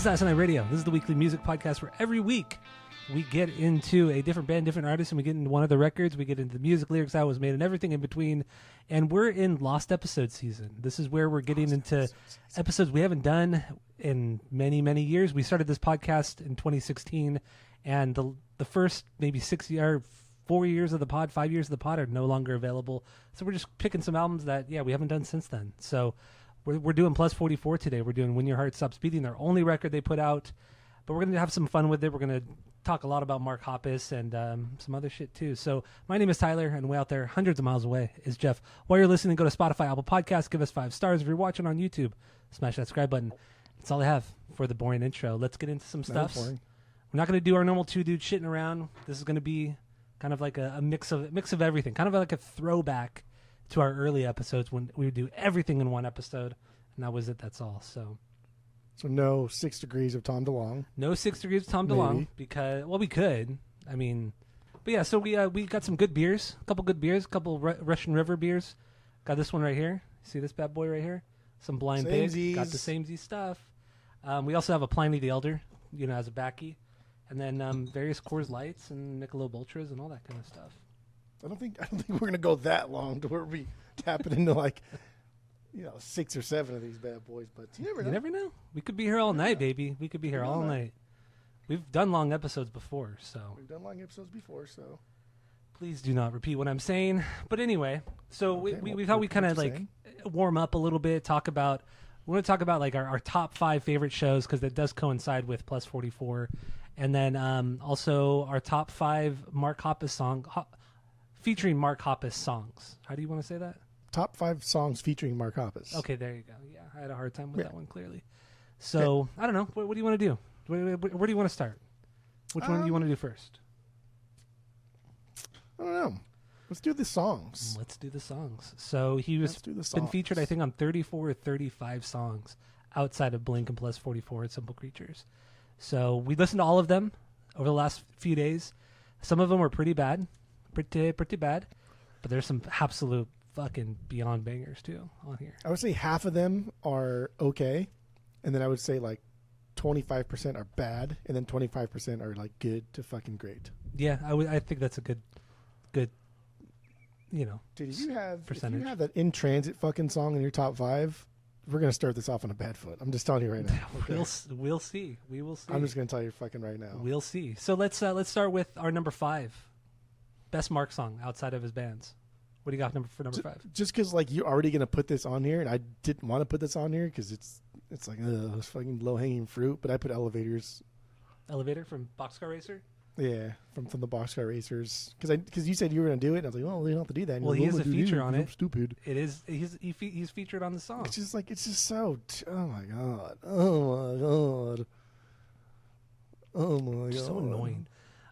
is Last Night Radio. This is the weekly music podcast where every week we get into a different band, different artist, and we get into one of the records. We get into the music, lyrics, how it was made, and everything in between. And we're in Lost Episode season. This is where we're getting into episodes we haven't done in many, many years. We started this podcast in 2016, and the first maybe 4 years of the pod, 5 years of the pod are no longer available. So we're just picking some albums that, we haven't done since then. So we're doing Plus 44 today. We're doing When Your Heart Stops Beating, their only record they put out. But we're going to have some fun with it. We're going to talk a lot about Mark Hoppus and some other shit too. So my name is Tyler, and way out there, hundreds of miles away, is Jeff. While you're listening, go to Spotify, Apple Podcasts, give us 5 stars. If you're watching on YouTube, smash that subscribe button. That's all I have for the boring intro. Let's get into some stuff. We're not going to do our normal two dudes shitting around. This is going to be kind of like a mix of everything, kind of like a throwback to our early episodes when we would do everything in one episode, and that was it. That's all. So no 6 degrees of Tom DeLonge. No 6 degrees of Tom DeLonge because we could. I mean, but yeah. So we got some good beers, a couple good beers, a couple Russian River beers. Got this one right here. See this bad boy right here? Some Blind Pig. Got the samey stuff. We also have a Pliny the Elder, as a backy. And then various Coors Lights and Michelob Ultras and all that kind of stuff. I don't think we're gonna go that long to where we tap it into 6 or 7 of these bad boys. But you never know. You never know. We could be here all night, baby. We could be here all night. We've done long episodes before, so please do not repeat what I'm saying. But anyway, so we thought we kind of warm up a little bit. We want to talk about our top 5 favorite shows because that does coincide with Plus 44. And then also our top 5 Mark Hoppus featuring Mark Hoppus songs. How do you want to say that? Top 5 songs featuring Mark Hoppus. Okay, there you go. Yeah, I had a hard time with that one, clearly. So, I don't know. What do you want to do? Where do you want to start? Which one do you want to do first? I don't know. Let's do the songs. Let's do the songs. So he was been featured, I think, on 34 or 35 songs outside of Blink and Plus 44 and Simple Creatures. So we listened to all of them over the last few days. Some of them were pretty bad, pretty bad. But there's some absolute fucking beyond bangers too on here. I would say half of them are okay, and then I would say 25% are bad, and then 25% are good to fucking great. Yeah, I think that's a good. Dude, if you have that In Transit fucking song in your top 5, we're gonna start this off on a bad foot. I'm just telling you right now. Okay? We'll see. We will see. I'm just gonna tell you fucking right now. We'll see. So let's start with our number 5, best Mark song outside of his bands. What do you got for number 5? Just because you're already gonna put this on here, and I didn't want to put this on here because it's fucking low hanging fruit. But I put Elevator from Boxcar Racer. Yeah, from the Boxcar Racers. Because you said you were going to do it. And I was like, well, we don't have to do that. Well, he has a feature on it. I'm stupid. It is. He's featured on the song. It's just so. Oh my god. Oh my god. Oh my god. So annoying.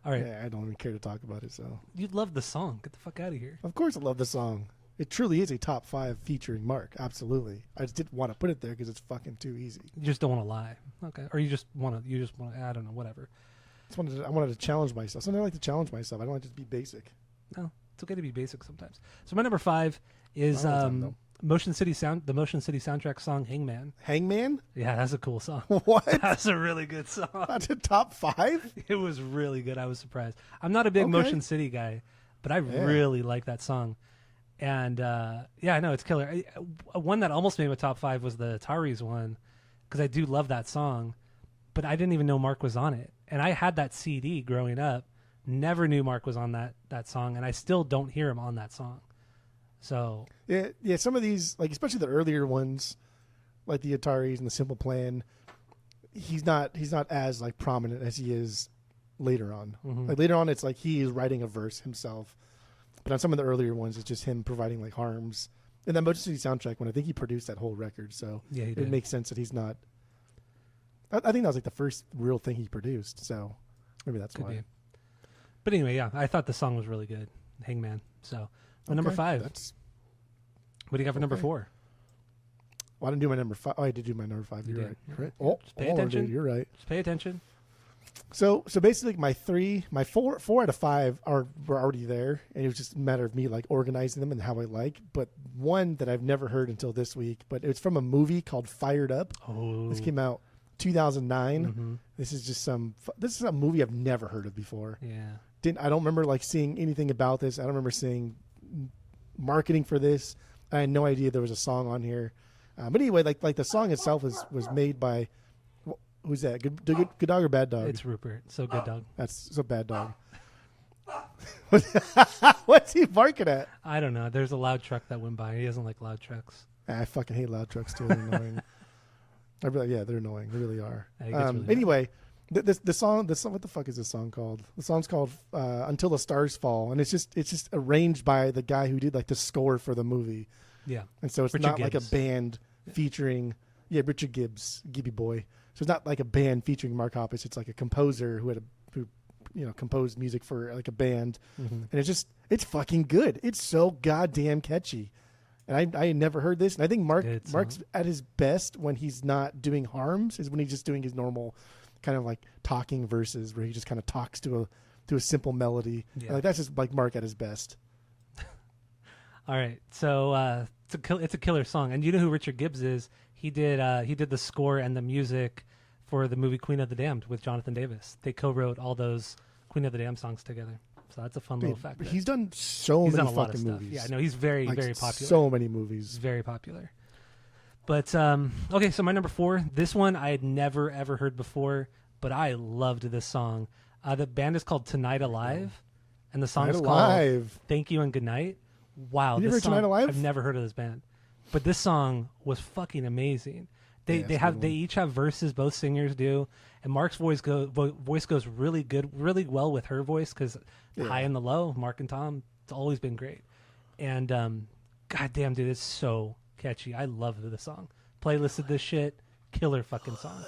All right. Yeah, I don't even care to talk about it. So you'd love the song. Get the fuck out of here. Of course, I love the song. It truly is a top 5 featuring Mark. Absolutely. I just didn't want to put it there because it's fucking too easy. You just don't want to lie. Okay. Or you just want to. I don't know. Whatever. I wanted to challenge myself. Sometimes I like to challenge myself. I don't like to just be basic. No, it's okay to be basic sometimes. So my number 5 is the Motion City soundtrack song "Hangman." Hangman? Yeah, that's a cool song. What? That's a really good song. That's a top 5? It was really good. I was surprised. I'm not a big Motion City guy, but I really like that song. And I know it's killer. One that almost made my top 5 was the Ataris one because I do love that song, but I didn't even know Mark was on it. And I had that CD growing up, never knew Mark was on that song, and I still don't hear him on that song. So yeah, some of these, especially the earlier ones, like the Ataris and the Simple Plan, he's not as prominent as he is later on. Mm-hmm. Later on, it's he is writing a verse himself, but on some of the earlier ones, it's just him providing harms. And that Motion City soundtrack, when I think he produced that whole record, so yeah, it makes sense that he's not. I think that was the first real thing he produced, so maybe that's why. Be. But anyway, yeah, I thought the song was really good, Hangman. So, number 5. What do you got for number 4? Well, I didn't do my number 5. Oh, I did do my number 5. You're right. Oh, just pay attention. Dude, you're right. Just pay attention. So basically, my 4 out of 5 were already there, and it was just a matter of me organizing them and how I like. But one that I've never heard until this week, but it's from a movie called Fired Up. Oh, this came out 2009. Mm-hmm. This is a movie I've never heard of before. Yeah. I don't remember like seeing anything about this. I don't remember seeing marketing for this. I had no idea there was a song on here. But anyway, like the song itself was made by who's that? Good dog or bad dog? It's Rupert. So Good Dog. That's so bad dog. What's he barking at? I don't know. There's a loud truck that went by. He doesn't like loud trucks. I fucking hate loud trucks too. They're annoying. Yeah, they're annoying. They really are. Really anyway, the song. What the fuck is this song called? The song's called "Until the Stars Fall," and it's just arranged by the guy who did like the score for the movie. Yeah, and so it's Richard not Gibbs. like a band featuring Richard Gibbs, Gibby Boy. So it's not like a band featuring Mark Hoppus. It's like a composer who composed music for like a band, and it's fucking good. It's so goddamn catchy. And I had never heard this. And I think Mark's at his best when he's not doing harms is when he's just doing his normal kind of like talking verses where he just kind of talks to a simple melody. Yeah. And like that's just like Mark at his best. All right. So it's a killer song. And you know who Richard Gibbs is? He did the score and the music for the movie Queen of the Damned with Jonathan Davis. They co-wrote all those Queen of the Damned songs together. So that's a fun little fact. He's done many done a lot of fucking stuff. movies. Yeah, no, he's very, like, very popular. So many movies. He's very popular. But, okay, so my number 4, this one I had never, ever heard before, but I loved this song. The band is called Tonight Alive, and the song is called Thank You and Good Night. Wow. You never heard Tonight Alive? I've never heard of this band. But this song was fucking amazing. They each have verses, both singers do, and Mark's voice goes really well with her voice because high and the low, Mark and Tom, it's always been great. And goddamn, dude, it's so catchy. I love the song. Playlisted this shit, killer fucking song,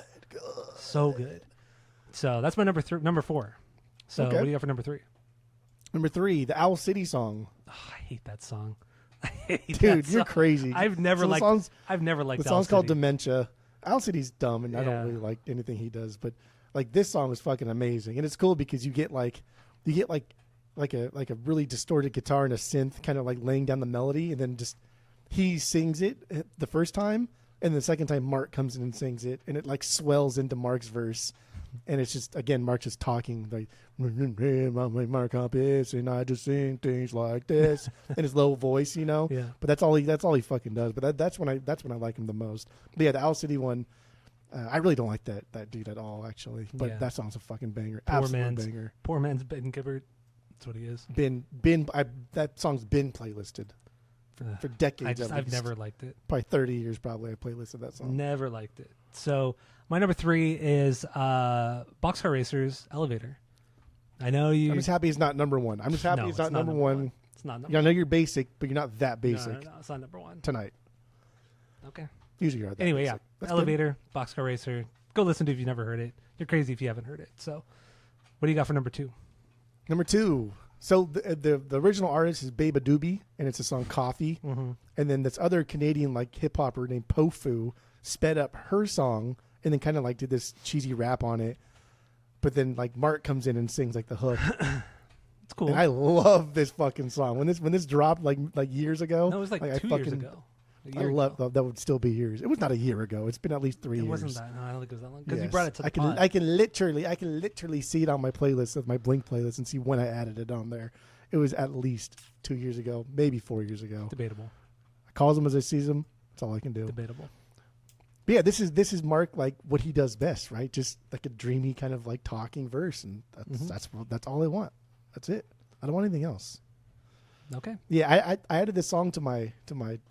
so good. So that's my number 4. So what do you got for number 3? Number 3, the Owl City song. Oh, I hate that song. Dude, you're crazy. I've never liked the song's called Dementia. Owl City's dumb, and I don't really like anything he does. But like this song is fucking amazing, and it's cool because you get like a really distorted guitar and a synth, kind of like laying down the melody, and then just he sings it the first time, and the second time Mark comes in and sings it, and it like swells into Mark's verse. And it's just, again, Mark just talking like, I'm Mark Hoppus, and I just sing things like this, in his low voice, you know. Yeah. But that's all he fucking does. But that's when I like him the most. But yeah, the Owl City one, I really don't like that dude at all, actually. But that song's a fucking banger, absolute banger. Poor man's Ben Gibbard. That's what he is. That song's been playlisted for decades. I've never liked it. Probably 30 years. Probably I playlisted that song. Never liked it. So. My number 3 is Boxcar Racer's Elevator. I know you. I'm just happy it's not number 1. I'm just happy it's not number 1. It's not number 1. I know you're basic, but you're not that basic. No, it's not number 1. Tonight. Okay. Usually you're that anyway, basic. That's Elevator, good. Boxcar Racer. Go listen to it if you've never heard it. You're crazy if you haven't heard it. So, what do you got for number 2? Number 2. So the original artist is Baba Doobie, and it's the song Coffee. Mm-hmm. And then this other Canadian like hip hopper named Pofu sped up her song. And then kind of like did this cheesy rap on it, but then like Mark comes in and sings like the hook. It's cool. And I love this fucking song. When this dropped like years ago. No, it was like 2 years ago. I love that would still be years. It was not a year ago. It's been at least 3 years. It wasn't that. No, I don't think it was that long. Because you brought it to the pod. I can literally see it on my playlist of my Blink playlist and see when I added it on there. It was at least 2 years ago, maybe 4 years ago. Debatable. I calls them as I sees them. That's all I can do. Debatable. But yeah, this is Mark like what he does best, right? Just like a dreamy kind of like talking verse, and that's all I want. That's it. I don't want anything else. Okay. Yeah, I added this song to my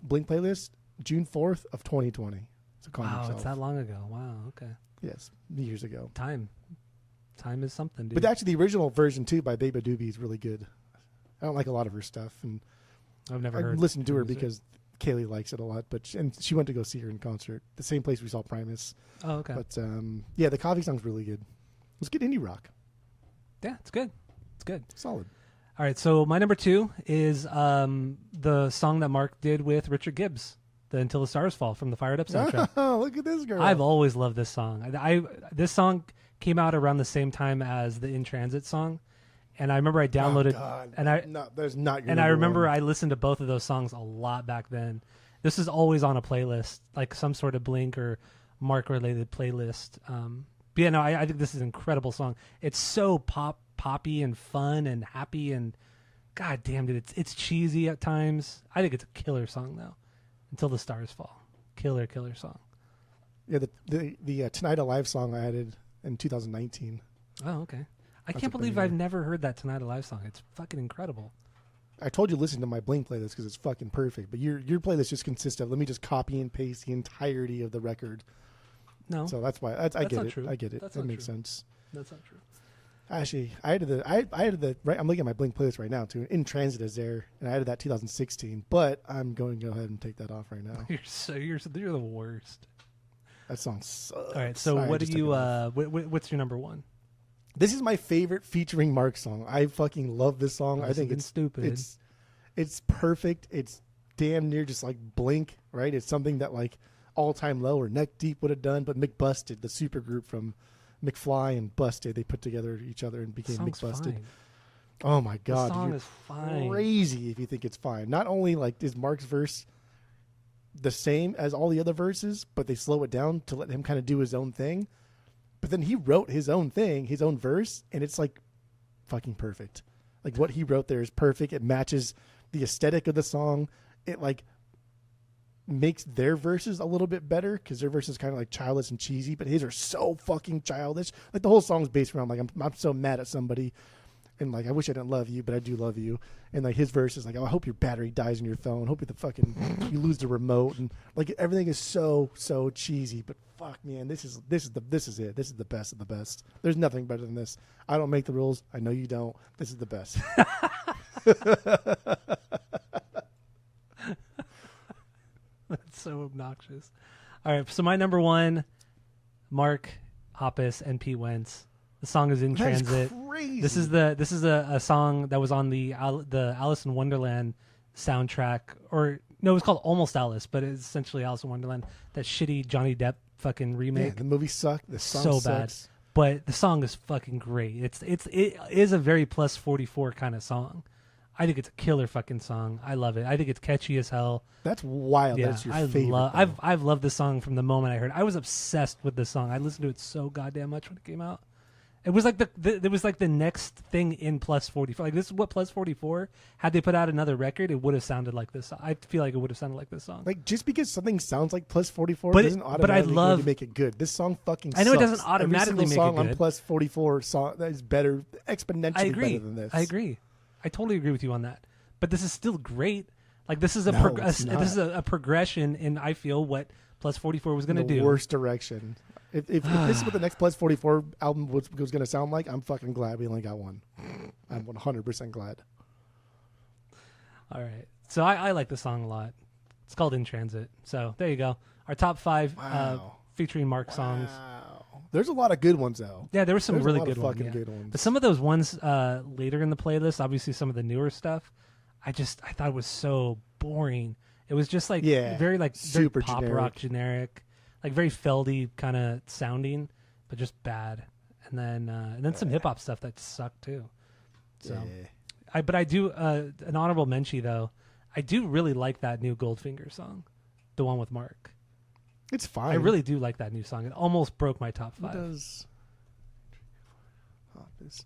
Blink playlist June 4th of 2020. So wow, it's that long ago. Wow. Okay. Yes, years ago. Time is something, dude. But actually, the original version too by Baba Doobie is really good. I don't like a lot of her stuff, and I've never listened to her because Kaylee likes it a lot, and she went to go see her in concert, the same place we saw Primus. Oh, okay. But yeah, the Coffee song's really good. Let's get indie rock. Yeah, it's good. It's good. Solid. All right, so my number 2 is the song that Mark did with Richard Gibbs, the Until the Stars Fall from the Fired Up soundtrack. Oh, look at this girl. I've always loved this song. This song came out around the same time as the In Transit song. And I remember I downloaded, I remember I listened to both of those songs a lot back then. This is always on a playlist, like some sort of Blink or Mark related playlist. But yeah, no, I think this is an incredible song. It's so poppy and fun and happy and god damn it, it's cheesy at times. I think it's a killer song though. Until the Stars Fall. Killer song. Yeah, the Tonight Alive song I added in 2019. Oh, okay. I can't believe I've never heard that Tonight Alive song. It's fucking incredible. I told you to listen to my Blink playlist because it's fucking perfect. But your playlist just consists of, let me just copy and paste the entirety of the record. No. So that's why I get it. True. I get it. That's that not makes true. sense. That's not true. Actually, I added the right. I'm looking at my Blink playlist right now too. In Transit is there, and I added that 2016. But I'm going to go ahead and take that off right now. You're the worst. That song sucks. All right. So Sorry, what do you? What's your number one? This is my favorite featuring Mark song. I fucking love this song. I think it's stupid. It's perfect. It's damn near just like Blink, right? It's something that like All Time Low or Neck Deep would have done, but McBusted, the super group from McFly and Busted, they put together each other and became McBusted. Fine. Oh my god, the song you're is fine. Crazy if you think it's fine. Not only like is Mark's verse the same as all the other verses, but they slow it down to let him kind of do his own thing. But then he wrote his own thing, his own verse, and it's like fucking perfect. Like what he wrote there is perfect. It matches the aesthetic of the song. It like makes their verses a little bit better because their verses kind of like childish and cheesy, but his are so fucking childish. Like the whole song's based around like I'm so mad at somebody, and like I wish I didn't love you, but I do love you. And like his verse is like, oh, I hope your battery dies in your phone. Hope you lose the remote, and like everything is so cheesy. But fuck, man, this is it. This is the best of the best. There's nothing better than this. I don't make the rules. I know you don't. This is the best. That's so obnoxious. All right, so my number one, Mark Hoppus and Pete Wentz. The song is In Transit. Crazy. This is a song that was on the Alice in Wonderland soundtrack, or no, it was called Almost Alice, but it's essentially Alice in Wonderland. That shitty Johnny Depp fucking remake. Yeah, the movie sucked. The song so sucks. bad, but the song is fucking great. It is a very plus 44 kind of song. I think it's a killer fucking song. I love it. I think it's catchy as hell. That's wild. Yeah, That's your favorite. I've loved this song from the moment I heard it. I was obsessed with this song. I listened to it so goddamn much when it came out. It was like the next thing in plus 44. Like this is what plus 44. Had they put out another record, it would have sounded like this. I feel like it would have sounded like this song. Like just because something sounds like plus 44 doesn't automatically going to make it good. This song fucking I know sucks. It doesn't automatically Every make song it good. on plus 44 song that is better, exponentially better than this. I agree. I totally agree with you on that. But this is still great. Like this is this is a progression in I feel what plus 44 was going to do. The worst direction. If this is what the next plus 44 album was going to sound like, I'm fucking glad we only got one. I'm 100% glad. All right. So I like the song a lot. It's called In Transit. So there you go. Our top 5 featuring Mark songs. There's a lot of good ones, though. Yeah, there were some really good ones. Good But some of those ones later in the playlist, obviously some of the newer stuff, I thought it was so boring. It was just like very super pop generic. rock generic, like very Feldy kind of sounding, but just bad. And then some hip hop stuff that sucked too. So, I do an honorable mention though. I do really like that new Goldfinger song, the one with Mark. It's fine. I really do like that new song. It almost broke my top 5. It does.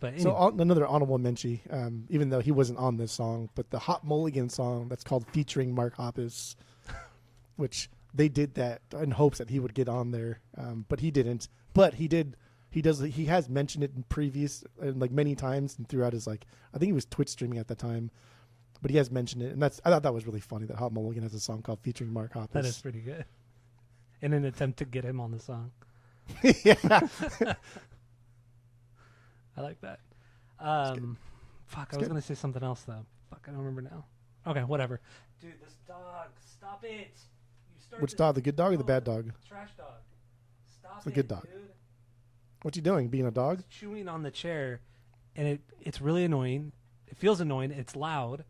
But anyway. So another honorable mention, even though he wasn't on this song, but the Hot Mulligan song that's called Featuring Mark Hoppus, which they did that in hopes that he would get on there, but he didn't. But he did. He has mentioned it in previous, like many times, and throughout his I think he was Twitch streaming at the time, but he has mentioned it, and I thought that was really funny that Hot Mulligan has a song called Featuring Mark Hoppus. That is pretty good. In an attempt to get him on the song. Yeah. I like that. Fuck, I was going to say something else, though. Fuck, I don't remember now. Okay, whatever. Dude, this dog, stop it. Which dog, the good dog or the bad dog? Trash dog. Stop it's the good dog. Dude. What's he doing, being a dog? He's chewing on the chair, and it's really annoying. It feels annoying. It's loud.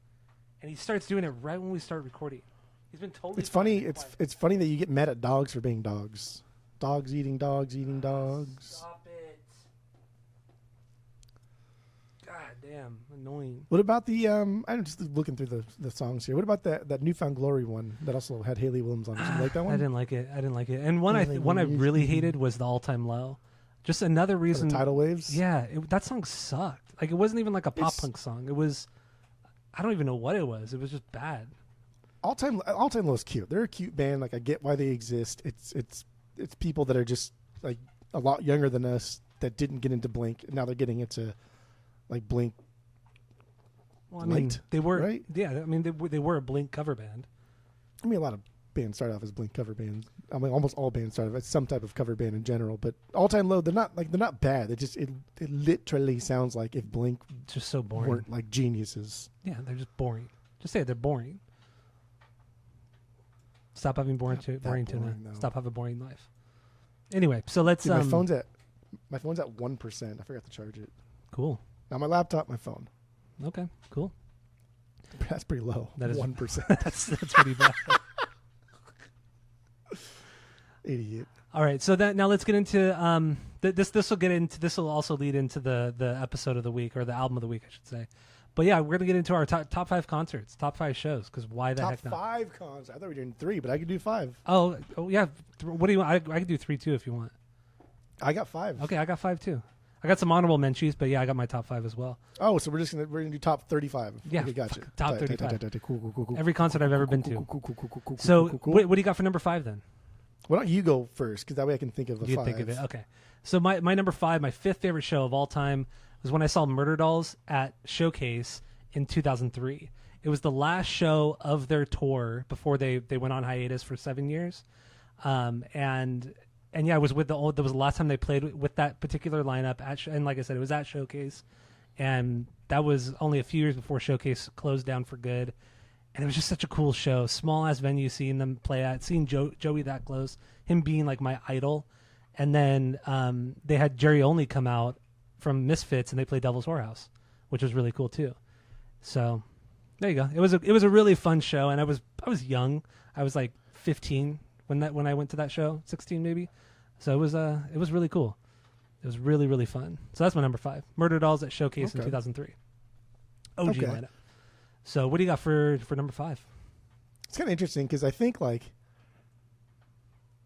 And he starts doing it right when we start recording. He's been totally... It's funny. It's funny that you get mad at dogs for being dogs. Dogs eating dogs eating dogs. Stop it. God damn, annoying. What about the I'm just looking through the songs here. What about that Newfound Glory one that also had Haley Williams on it? Did you like that one? I didn't like it. And one I really hated was the All Time Low. Just another reason. Tidal Waves. Yeah, that song sucked. Like it wasn't even like a pop punk song. It was. I don't even know what it was. It was just bad. All Time Low is cute. They're a cute band. Like I get why they exist. It's people that are just like a lot younger than us that didn't get into Blink. And now they're getting into like Blink. Well, I mean, they were right. Yeah, I mean they were a Blink cover band. I mean, a lot of bands start off as Blink cover bands. I mean, almost all bands start off as some type of cover band in general. But All Time Low, they're not bad. It literally sounds like if Blink just so boring weren't like geniuses. Yeah, they're just boring. Just say it, they're boring. Stop having boring tuna. Stop having a boring life. Anyway, so let's. Dude, my phone's at 1%. I forgot to charge it. Cool. Now my laptop, my phone. Okay, cool. That's pretty low. That is 1%. that's pretty bad. Idiot. All right, so now let's get into this will also lead into the episode of the week, or the album of the week, I should say. But yeah, we're gonna get into our top 5 concerts, top 5 shows, because why the heck not? Top 5 concerts. I thought we were doing 3, but I could do 5. Oh yeah. What do you want? I could do 3 too if you want. I got 5. Okay, I got 5 too. I got some honorable mentions, but yeah, I got my top 5 as well. Oh, so we're gonna do top 35. Yeah, okay, gotcha. Top 35. Cool. Every concert I've ever been to. Cool. So, what do you got for number 5 then? Why don't you go first? Because that way I can think of a 5. Think of it. Okay. So my number 5, my 5th favorite show of all time, was when I saw Murder Dolls at Showcase in 2003. It was the last show of their tour before they went on hiatus for 7 years. And yeah, it was that was the last time they played with that particular lineup and like I said, it was at Showcase, and that was only a few years before Showcase closed down for good. And it was just such a cool show, small ass venue, seeing them play at, seeing Joey that close, him being like my idol. And then they had Jerry Only come out from Misfits, and they played Devil's Whorehouse, which was really cool too. So there you go. It was a really fun show, and I was young. I was like 15 when I went to that show, 16 maybe. So it was really cool. It was really, really fun. So that's my number 5. Murder Dolls at Showcase in 2003. OG lineup. So what do you got for number 5? It's kind of interesting because I think like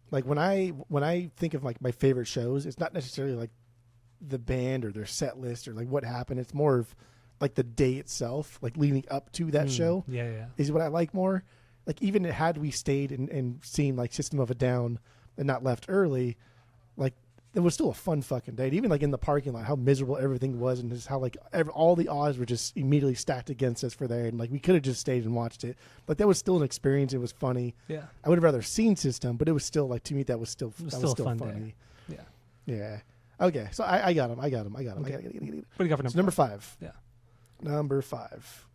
when I think of like my favorite shows, it's not necessarily like the band or their set list or like what happened. It's more of like the day itself, like leading up to that show. Yeah. Is what I like more. Like even had we stayed and seen like System of a Down and not left early, like it was still a fun fucking day. Even like in the parking lot, how miserable everything was, and just how like all the odds were just immediately stacked against us for there, and like we could have just stayed and watched it. Like that was still an experience. It was funny. Yeah, I would have rather seen System, but it was still like to me that was still fun funny. Day. Yeah. Okay, so I got him. Okay. What do you got for number 5? Yeah, number 5.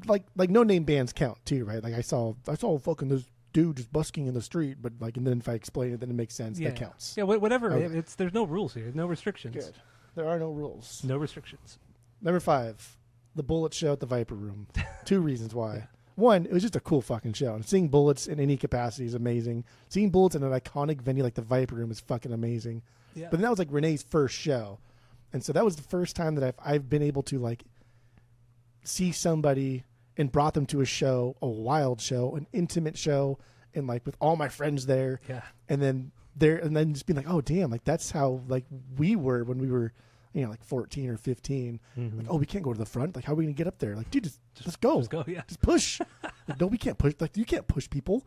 Like no name bands count too, right? Like I saw fucking this dude just busking in the street, but like, and then if I explain it, then it makes sense. Yeah. That counts. Yeah, whatever. Okay. There's no rules here. No restrictions. Good. There are no rules. No restrictions. Number 5, the Bullet show at the Viper Room. 2 reasons why. Yeah. 1, it was just a cool fucking show. And seeing Bullets in any capacity is amazing. Seeing Bullets in an iconic venue like the Viper Room is fucking amazing. Yeah. But then that was like Renee's first show, and so that was the first time that I've been able to like see somebody and brought them to a show, a wild show, an intimate show, and like with all my friends there. Yeah. And then just being like, oh damn, like that's how like we were when we were, like 14 or 15. Mm-hmm. Like, oh, we can't go to the front. Like, how are we gonna get up there? Like, dude, just let's go. Just go, yeah. Just push. Like, no, we can't push. Like, you can't push people.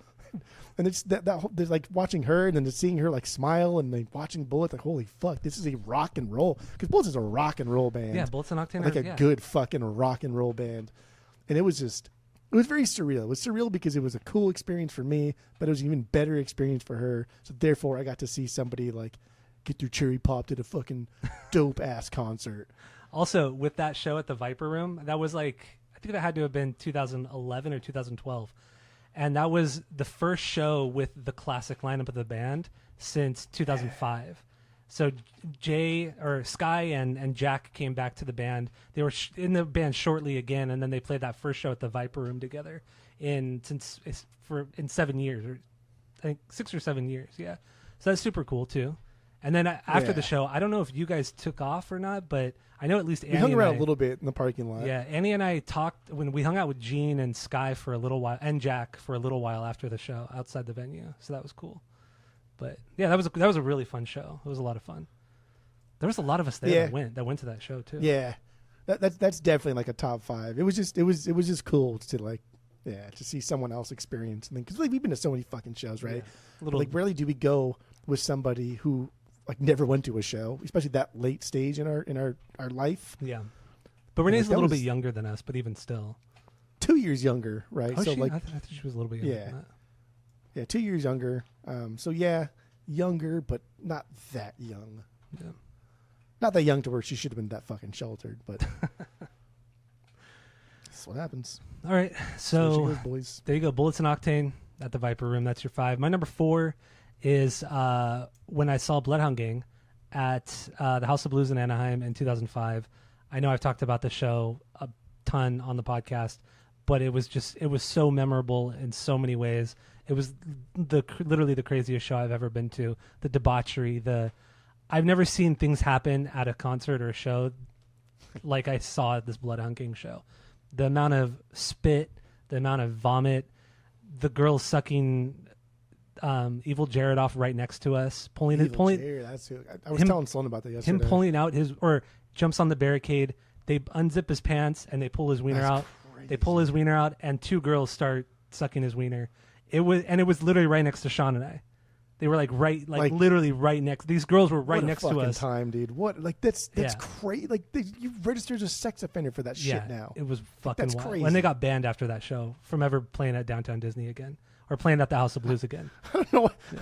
And it's that whole, there's like watching her and then just seeing her like smile and like watching Bullets, like, holy fuck, this is a rock and roll. Because Bullets is a rock and roll band. Yeah, Bullets and Octane. Like a good fucking rock and roll band. And it was very surreal. It was surreal because it was a cool experience for me, but it was an even better experience for her. So therefore, I got to see somebody like get their cherry popped at a fucking dope ass concert. Also, with that show at the Viper Room, that was like, I think that had to have been 2011 or 2012. And that was the first show with the classic lineup of the band since 2005. So Sky and Jack came back to the band. They were in the band shortly again, and then they played that first show at the Viper Room together in 7 years, or I think 6 or 7 years. Yeah, so that's super cool too. And then after Yeah. the show, I don't know if you guys took off or not, but I know at least Annie We hung and around I, a little bit in the parking lot. Yeah, Annie and I talked when we hung out with Gene and Sky for a little while, and Jack for a little while after the show outside the venue. So that was cool. But yeah, that was a really fun show. It was a lot of fun. There was a lot of us there that went to that show too. Yeah, that's definitely like a top 5. It was just cool to like, to see someone else experience. Because like we've been to so many fucking shows, right? Yeah. Like rarely do we go with somebody who like never went to a show, especially that late stage in our life. Yeah. But Renee's like, a little bit younger than us, but even still. 2 years younger, right? Oh, so I like, think she was a little bit younger than that. Yeah, 2 years younger. So yeah, younger, but not that young. Yeah. Not that young to where she should have been that fucking sheltered, but that's what happens. All right, So so she goes, boys. there you go. Bullets and Octane at the Viper Room. That's your 5. My number 4 is when I saw Bloodhound Gang at the House of Blues in Anaheim in 2005. I know I've talked about the show a ton on the podcast, but it was so memorable in so many ways. It was literally the craziest show I've ever been to. The debauchery, I've never seen things happen at a concert or a show like I saw at this Bloodhound Gang show. The amount of spit, the amount of vomit, the girl sucking Evil Jared off right next to us, pulling. Jared, that's who, I was telling Sloan about that yesterday. Him pulling out jumps on the barricade. They unzip his pants and they pull his wiener out. Crazy. They pull his wiener out, and 2 girls start sucking his wiener. It was literally right next to Sean and I. They were like literally right next. These girls were right next to us. Time, dude. What? Like that's crazy. Like you registered as a sex offender for that shit now. It was fucking that's wild. crazy. When they got banned after that show from ever playing at Downtown Disney again or playing at the House of Blues again. I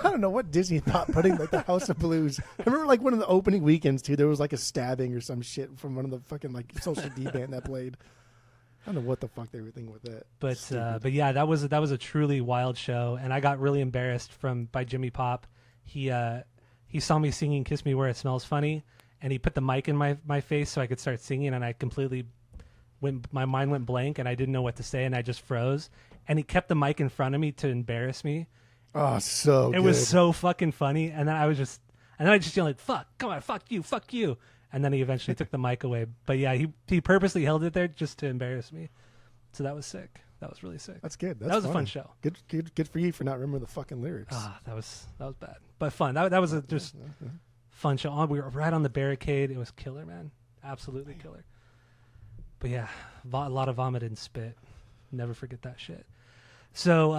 don't know what Disney thought putting like the House of Blues. I remember like one of the opening weekends too. There was like a stabbing or some shit from one of the fucking like social D band that played. I don't know what the fuck they were thinking with that. But yeah, that was a truly wild show, and I got really embarrassed by Jimmy Pop. He saw me singing "Kiss Me Where It Smells Funny," and he put the mic in my face so I could start singing, and I completely my mind went blank, and I didn't know what to say, and I just froze. And he kept the mic in front of me to embarrass me. Oh, so it was so fucking funny, and then I just yelled like, "Fuck, come on, fuck you," and then he eventually took the mic away. But yeah, he purposely held it there just to embarrass me. So that was sick. That was really sick. That's good. That was a fun show. Good for you for not remembering the fucking lyrics. That was bad, but fun. That was just fun show. We were right on the barricade. It was killer, man. Absolutely killer. But yeah, a lot of vomit and spit. Never forget that shit. So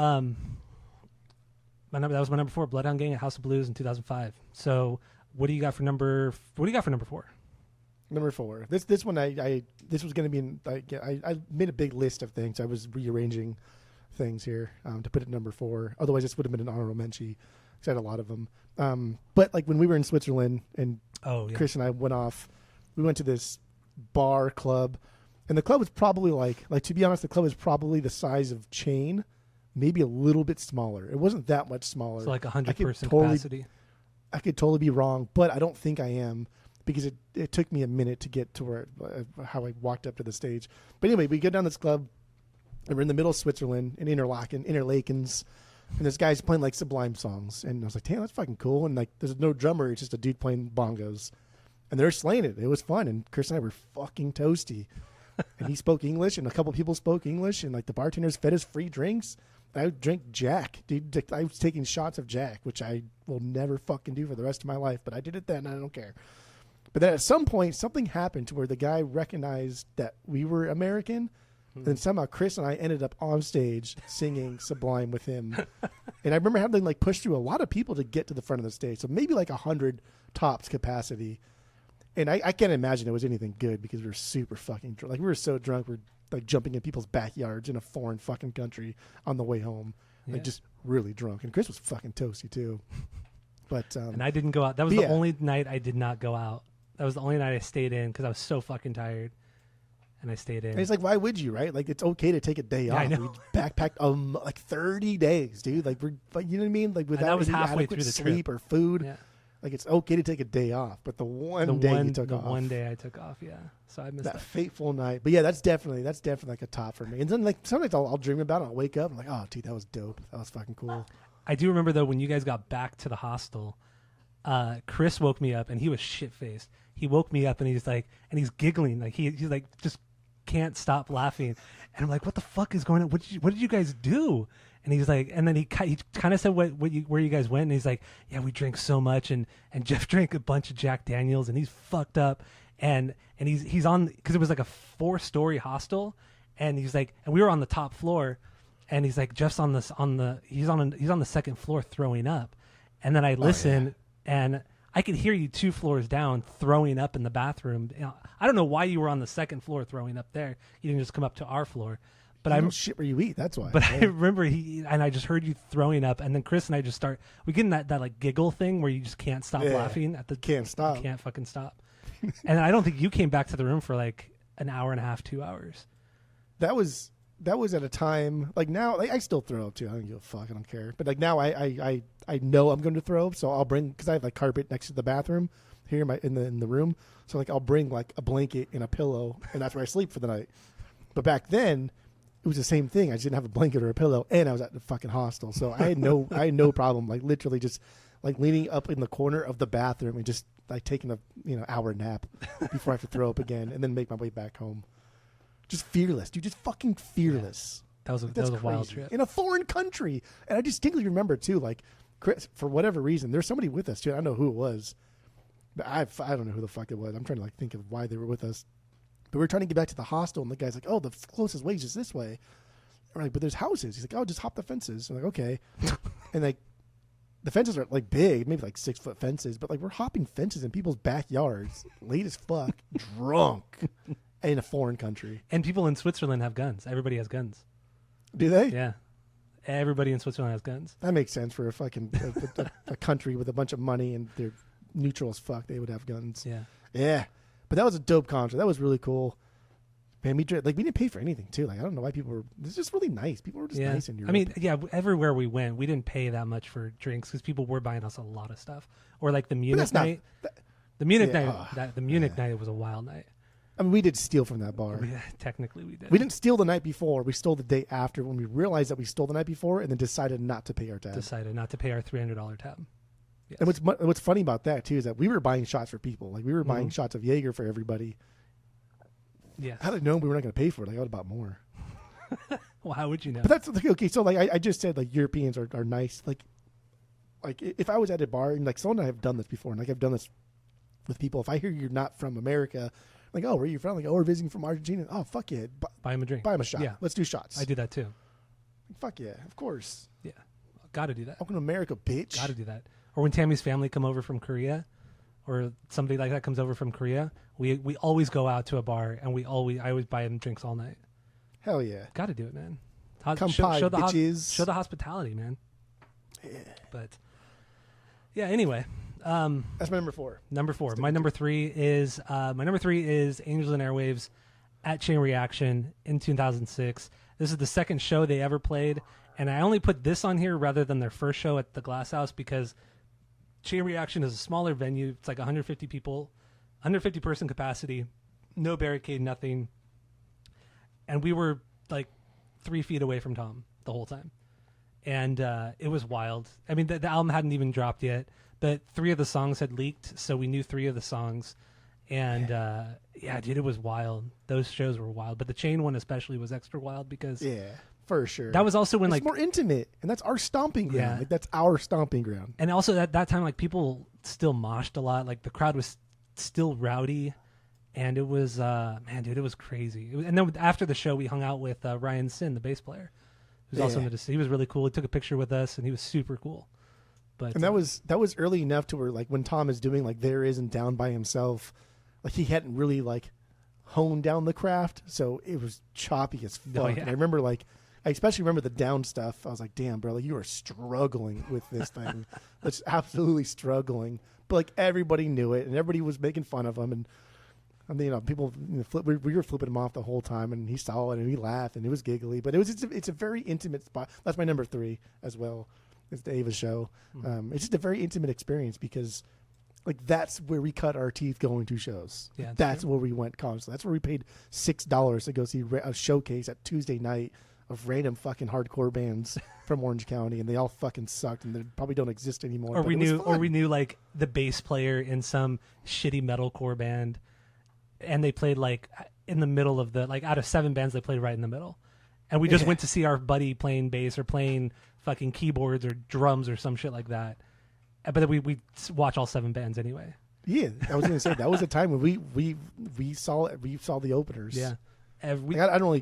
that was my number 4, Bloodhound Gang at House of Blues in 2005. So what do you got for number 4? Number 4. This one this was going to be I made a big list of things. I was rearranging things here to put it number 4. Otherwise, this would have been an honorable mention. I had a lot of them. But like when we were in Switzerland and Chris and I went off, we went to this bar club, and the club was probably like to be honest, the club was probably the size of Chain, maybe a little bit smaller. It wasn't that much smaller. So like 100-person capacity. I could totally be wrong, but I don't think I am. Because it took me a minute to get to where how I walked up to the stage. But anyway, we go down this club, and we're in the middle of Switzerland in Interlakens, and this guy's playing like Sublime songs, and I was like, damn, that's fucking cool. And like, there's no drummer; it's just a dude playing bongos, and they're slaying it. It was fun, and Chris and I were fucking toasty. And he spoke English, and a couple people spoke English, and like the bartenders fed us free drinks. I would drink Jack, dude. I was taking shots of Jack, which I will never fucking do for the rest of my life, but I did it then, and I don't care. But then at some point, something happened to where the guy recognized that we were American. And then somehow Chris and I ended up on stage singing Sublime with him. And I remember having to like push through a lot of people to get to the front of the stage. So maybe like 100 tops capacity. And I can't imagine it was anything good because we were super fucking drunk. Like we were so drunk, we're like jumping in people's backyards in a foreign fucking country on the way home. Like just really drunk. And Chris was fucking toasty too. But and I didn't go out. That was the only night I did not go out. That was the only night I stayed in because I was so fucking tired, and I stayed in. And it's like, why would you, right? Like, it's okay to take a day off. I know. We backpacked like 30 days, dude. Like, you know what I mean? Like, without any adequate sleep or food. Yeah. Like, it's okay to take a day off, but the one day you took off. The one day I took off, so I missed that fateful night. But yeah, that's definitely like a top for me. And then like sometimes I'll dream about it. I'll wake up and I'm like, oh, dude, that was dope. That was fucking cool. I do remember though when you guys got back to the hostel. Chris woke me up and he was shit faced. He woke me up and he's like, and he's giggling, like he's like just can't stop laughing. And I'm like, what the fuck is going on? What did you guys do? And he's like, and then he kind of said where you guys went, and he's like, yeah, we drank so much, and Jeff drank a bunch of Jack Daniels, and he's fucked up, and he's on, because it was like a 4-story hostel, and he's like, and we were on the top floor, and he's like, Jeff's on he's on the second floor throwing up, and then I listen, and I could hear you 2 floors down throwing up in the bathroom. You know, I don't know why you were on the second floor throwing up there. You didn't just come up to our floor. But I don't shit where you eat. That's why. But I remember I just heard you throwing up, and then Chris and I just we get in that like giggle thing where you just can't stop laughing at the can't stop. You can't fucking stop. And I don't think you came back to the room for like an hour and a half, 2 hours. That was at a time like now. Like, I still throw up too. I don't give a fuck. I don't care. But like now, I know I'm going to throw up, so I'll bring, because I have like carpet next to the bathroom here in the room. So like I'll bring like a blanket and a pillow, and that's where I sleep for the night. But back then, it was the same thing. I just didn't have a blanket or a pillow, and I was at the fucking hostel, so I had no problem. Like literally just like leaning up in the corner of the bathroom and just like taking a hour nap before I have to throw up again, and then make my way back home. Just fearless, dude. Just fucking fearless. Yeah. That was a wild trip in a foreign country, and I distinctly remember too. Like Chris, for whatever reason, there's somebody with us too. I don't know who it was, but I don't know who the fuck it was. I'm trying to like think of why they were with us. But we were trying to get back to the hostel, and the guy's like, "Oh, the closest way is just this way." And we're like, "But there's houses." He's like, "Oh, just hop the fences." I'm like, "Okay," and like the fences are like big, maybe like 6-foot fences, but like we're hopping fences in people's backyards, late as fuck, drunk, in a foreign country. And people in Switzerland have guns. Everybody has guns. Do they? Yeah, everybody in Switzerland has guns. That makes sense for a fucking a country with a bunch of money and they're neutral as fuck. They would have guns. Yeah, yeah. But that was a dope concert. That was really cool. Man, we didn't pay for anything too. Like I don't know why people were. It's just really nice. People were just nice in Europe. I mean, yeah. Everywhere we went, we didn't pay that much for drinks because people were buying us a lot of stuff. Or like the Munich night. The Munich night. The Munich night was a wild night. I mean, we did steal from that bar. Yeah, technically, we did. We didn't steal the night before. We stole the day after when we realized that we stole the night before, and then decided not to pay our tab. Decided not to pay our $300 tab. Yes. And what's funny about that too is that we were buying shots for people. Like we were buying shots of Jaeger for everybody. Yeah. How did I know we were not going to pay for it? Like I would have bought more. Well, how would you know? But that's okay. So like I just said, like Europeans are nice. Like if I was at a bar and like someone and I have done this before, and like I've done this with people. If I hear you're not from America, like, oh, where are you from? Like, oh, we're visiting from Argentina. Oh, fuck yeah. Buy him a drink. Buy him a shot. Yeah. Let's do shots. I do that too. Fuck yeah, of course. Yeah. Got to do that. Welcome to America, bitch. Got to do that. Or when Tammy's family come over from Korea, or somebody like that comes over from Korea, we always go out to a bar, and I always buy them drinks all night. Hell yeah. Got to do it, man. Show the bitches. Show the hospitality, man. Yeah. But yeah, anyway. That's my number 4. Number 4. My number 3 is Angels and Airwaves at Chain Reaction in 2006. This is the second show they ever played, and I only put this on here rather than their first show at the Glass House because Chain Reaction is a smaller venue. It's like 150 people, 150 person capacity, no barricade, nothing. And we were like 3 feet away from Tom the whole time. And it was wild. I mean, the album hadn't even dropped yet, but 3 of the songs had leaked, so we knew 3 of the songs. And yeah, dude, it was wild. Those shows were wild. But the Chain one especially was extra wild because... Yeah, for sure. That was also when it's like... more intimate, and that's our stomping ground. Yeah. Like, that's our stomping ground. And also at that time, like, people still moshed a lot. Like, the crowd was still rowdy. And it was, man, dude, it was crazy. And then after the show, we hung out with Ryan Sin, the bass player. He was also he was really cool. He took a picture with us, and he was super cool. But and that was early enough to where, like, when Tom is doing, like, There Is and Down by himself, like, he hadn't really, like, honed down the craft, so it was choppy as fuck. Oh, yeah. And I remember, like, I especially remember the down stuff. I was like, damn, bro, like, you are struggling with this thing. That's absolutely struggling. But, like, everybody knew it, and everybody was making fun of him, and I mean, people, we were flipping him off the whole time, and he saw it, and he laughed, and it was giggly. But it's a very intimate spot. That's my number 3 as well. It's the Ava show. Mm-hmm. It's just a very intimate experience because, like, that's where we cut our teeth going to shows. Yeah, that's where we went constantly. That's where we paid $6 to go see a showcase at Tuesday night of random fucking hardcore bands from Orange County, and they all fucking sucked, and they probably don't exist anymore. Or we knew like the bass player in some shitty metalcore band, and they played like in the middle of the, like, out of 7 bands, they played right in the middle, and we just went to see our buddy playing bass or playing fucking keyboards or drums or some shit like that. But then we watch all 7 bands anyway. Yeah, I was gonna say that was a time when we saw the openers. Yeah. I mean, I feel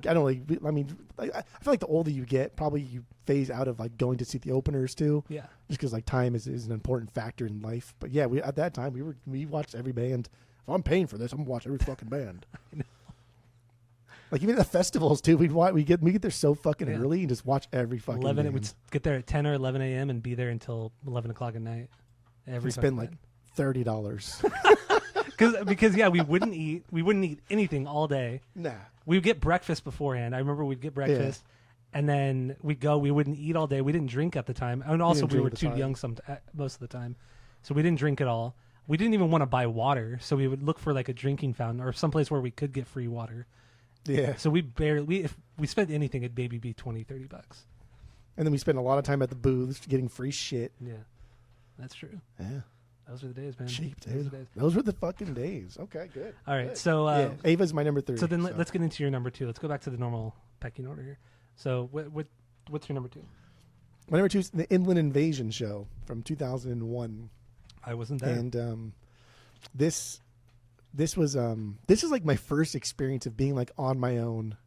like the older you get, probably you phase out of like going to see the openers too. Yeah. Just because like time is an important factor in life. But yeah, at that time we watched every band. If I'm paying for this, I'm gonna watch every fucking band. I know. Like even at the festivals too, we get there so fucking early and just watch every fucking 11. band. We'd get there at 10 or 11 a.m. and be there until 11 o'clock at night. We spend like $30. Because we wouldn't eat anything all day. Nah. We would get breakfast beforehand. I remember we'd get breakfast, and then we'd go. We wouldn't eat all day. We didn't drink at the time, and also we were too young most of the time, so we didn't drink at all. We didn't even want to buy water, so we would look for like a drinking fountain or someplace where we could get free water. Yeah. So if we spent anything, it'd maybe be $20-$30. And then we spent a lot of time at the booths getting free shit. Yeah, that's true. Yeah. Those were the days, man. Cheap, dude. Those were the fucking days. Okay, good. All right, good. so Ava's my number 3. So then let's get into your number 2. Let's go back to the normal pecking order here. So what's your number 2? My number 2 is the Inland Invasion show from 2001. I wasn't there. And this was like my first experience of being like on my own,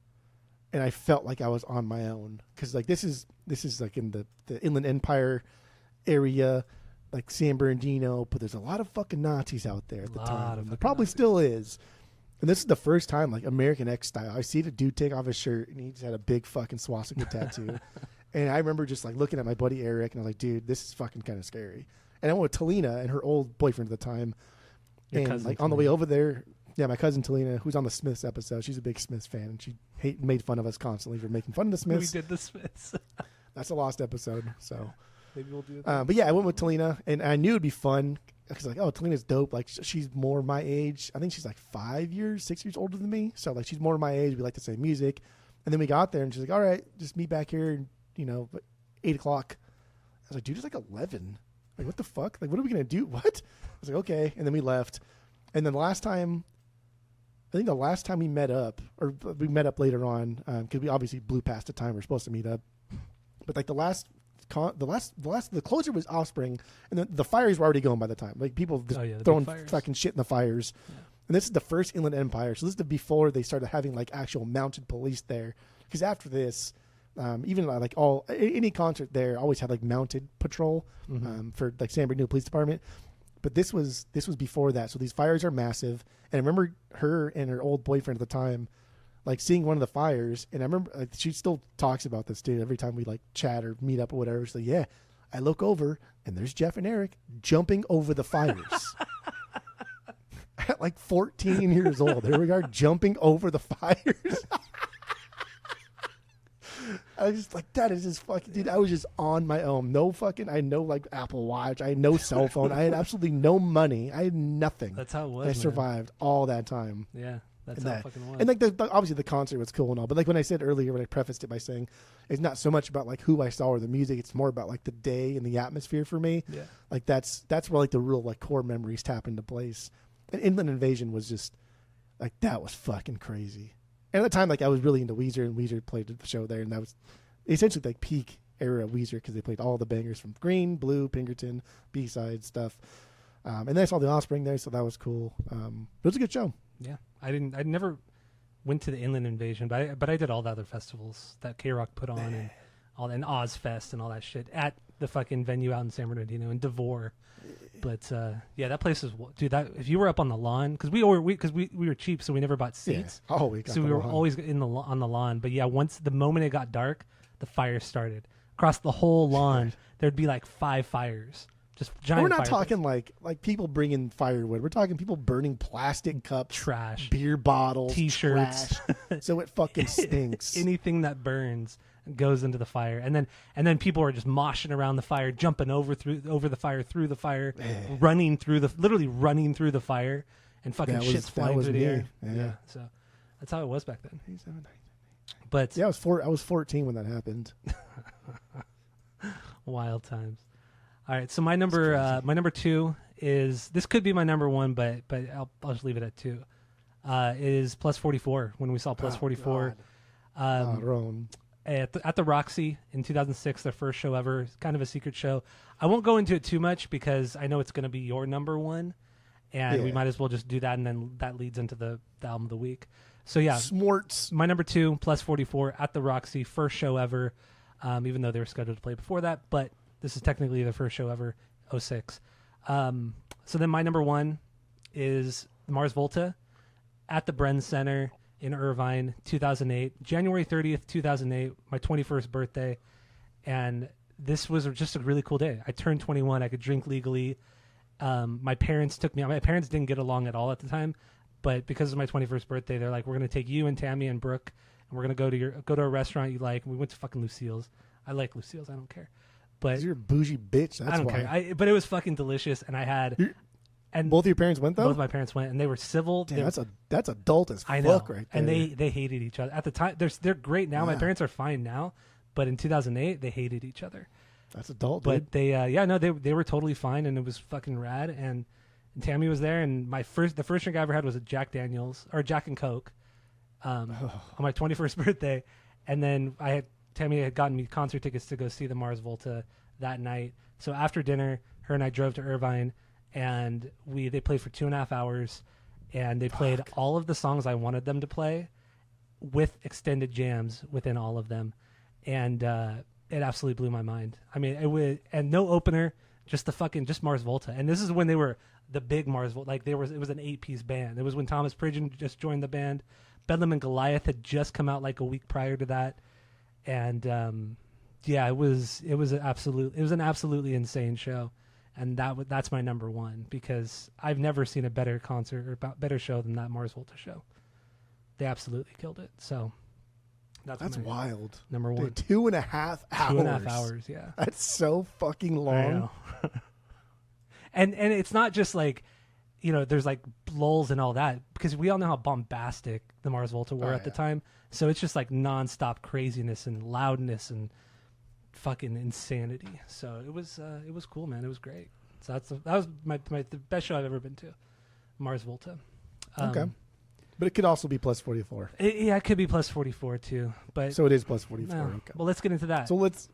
and I felt like I was on my own because like this is like in the Inland Empire area. Like San Bernardino, but there's a lot of fucking Nazis out there at the time. There probably still is. And this is the first time, like American X style, I see the dude take off his shirt and he just had a big fucking swastika tattoo. And I remember just like looking at my buddy Eric and I was like, dude, this is fucking kind of scary. And I went with Talina and her old boyfriend at the time. Your and like on the way over there, my cousin Talina, who's on the Smiths episode, she's a big Smiths fan, and she made fun of us constantly for making fun of the Smiths. We did the Smiths. That's a lost episode, so. Maybe we'll do that. But yeah, I went with Talina, and I knew it'd be fun because like, oh, Talina's dope. Like she's more my age. I think she's like 6 years older than me. So like she's more my age. We like the same music. And then we got there, and she's like, all right, just meet back here, 8 o'clock. I was like, dude, it's like 11. Like, what the fuck? Like, what are we gonna do? What? I was like, okay. And then we left. And then the last time we met up, or we met up later on, because we obviously blew past the time we were supposed to meet up. But like the closer was Offspring, and the fires were already going by the time. Like people throwing fucking shit in the fires. Yeah. And this is the first Inland Empire, so this is before they started having like actual mounted police there. Because after this, even like any concert there always had like mounted patrol for like San Bernardino Police Department. But this was before that, so these fires are massive. And I remember her and her old boyfriend at the time, like seeing one of the fires, and I remember like, she still talks about this dude every time we like chat or meet up or whatever. She's like, yeah, I look over and there's Jeff and Eric jumping over the fires. At like 14 years old, here we are jumping over the fires. I was just like, that is just fucking, dude. I was just on my own. No fucking, I had no like Apple Watch. I had no cell phone. I had absolutely no money. I had nothing. That's how it was. I survived all that time. Yeah. That's how it fucking was. And like obviously the concert was cool and all, but like when I said earlier, when I prefaced it by saying it's not so much about like who I saw or the music, it's more about like the day and the atmosphere for me. Yeah. Like that's where like the real like core memories tap into place. And Inland Invasion was just like, that was fucking crazy. And at the time, like I was really into Weezer, and Weezer played the show there, and that was essentially like peak era Weezer because they played all the bangers from Green, Blue, Pinkerton, B-side stuff. And then I saw the Offspring there, so that was cool. It was a good show. Yeah, I never went to the Inland Invasion, but I did all the other festivals that K-Rock put on and all, and Ozfest and all that shit at the fucking venue out in San Bernardino and Devore. But yeah, that place is, dude. That if you were up on the lawn, because we were cheap, so we never bought seats. Yeah. Oh, so we were always on the lawn. But yeah, once the moment it got dark, the fire started across the whole lawn. There'd be like 5 fires. Just giant. We're not talking like people bringing firewood. We're talking people burning plastic cups, trash, beer bottles, T-shirts, so it fucking stinks. Anything that burns goes into the fire, and then people are just moshing around the fire, jumping over the fire, through the fire, literally running through the fire, and fucking shit's flying through the air. Yeah. So that's how it was back then. But yeah, I was 14 when that happened. Wild times. All right, so my number 2 is, this could be my number 1, but I'll just leave it at 2. Is Plus 44, when we saw Plus 44. Ron. At the Roxy in 2006, their first show ever. It's kind of a secret show. I won't go into it too much because I know it's going to be your number 1, and we might as well just do that, and then that leads into the album of the week. So yeah, Smorts. My number 2, Plus 44, at the Roxy, first show ever, even though they were scheduled to play before that, but this is technically their first show ever, 06. So then my number 1 is Mars Volta at the Bren Center in Irvine, 2008, January 30th, 2008, my 21st birthday. And this was just a really cool day. I turned 21. I could drink legally. My parents took me. My parents didn't get along at all at the time, but because of my 21st birthday, they're like, we're going to take you and Tammy and Brooke, and we're going to go to a restaurant you like. And we went to fucking Lucille's. I like Lucille's. I don't care. But you're a bougie bitch. That's I don't why. care. But it was fucking delicious, and I had. And both of your parents went though. Both of my parents went, and they were civil. Damn, that's adult as I know. fuck right there. And they hated each other at the time. They're great now. Yeah. My parents are fine now, but in 2008 they hated each other. That's adult. But dude. they were totally fine, and it was fucking rad. And Tammy was there, and the first drink I ever had was a Jack Daniels or Jack and Coke, on my 21st birthday, and then Tammy had gotten me concert tickets to go see the Mars Volta that night. So after dinner, her and I drove to Irvine. And they played for 2.5 hours, and they played all of the songs I wanted them to play with extended jams within all of them. And it absolutely blew my mind. I mean, and no opener, just Mars Volta. And this is when they were the big Mars Volta. Like it was an 8-piece band. It was when Thomas Pridgeon just joined the band. Bedlam and Goliath had just come out like a week prior to that. And it was an absolutely insane show. And that's my number 1 because I've never seen a better concert or better show than that Mars Volta show. They absolutely killed it. So that's wild. Number 1. Dude, 2.5 hours. 2.5 hours, yeah. That's so fucking long. I know. and it's not just like, there's like lulls and all that, because we all know how bombastic the Mars Volta were at the time. So it's just like nonstop craziness and loudness and fucking insanity. So it was cool, man. It was great. So that was the best show I've ever been to, Mars Volta. Okay, but it could also be Plus 44. It could be Plus 44 too. But so it is Plus 44. No. Okay. Well, let's get into that. So let's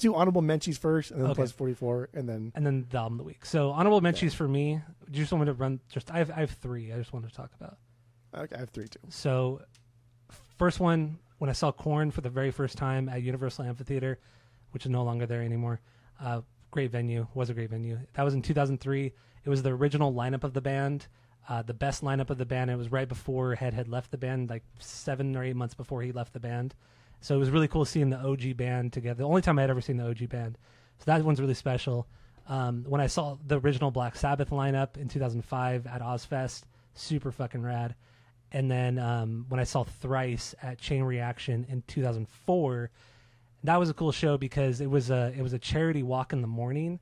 do honorable mentions first, and then Plus 44, and then the album of the week. So honorable mentions for me. Do you just want me to run? I have 3. I just wanted to talk about. Okay, I have 3 too. So first one, when I saw Korn for the very first time at Universal Amphitheater, which is no longer there anymore. Great venue. Was a great venue. That was in 2003. It was the original lineup of the band, the best lineup of the band. It was right before Head had left the band, like 7 or 8 months before he left the band. So it was really cool seeing the OG band together. The only time I had ever seen the OG band. So that one's really special. When I saw the original Black Sabbath lineup in 2005 at Ozfest, super fucking rad. And then when I saw Thrice at Chain Reaction in 2004, that was a cool show because it was a charity walk in the morning,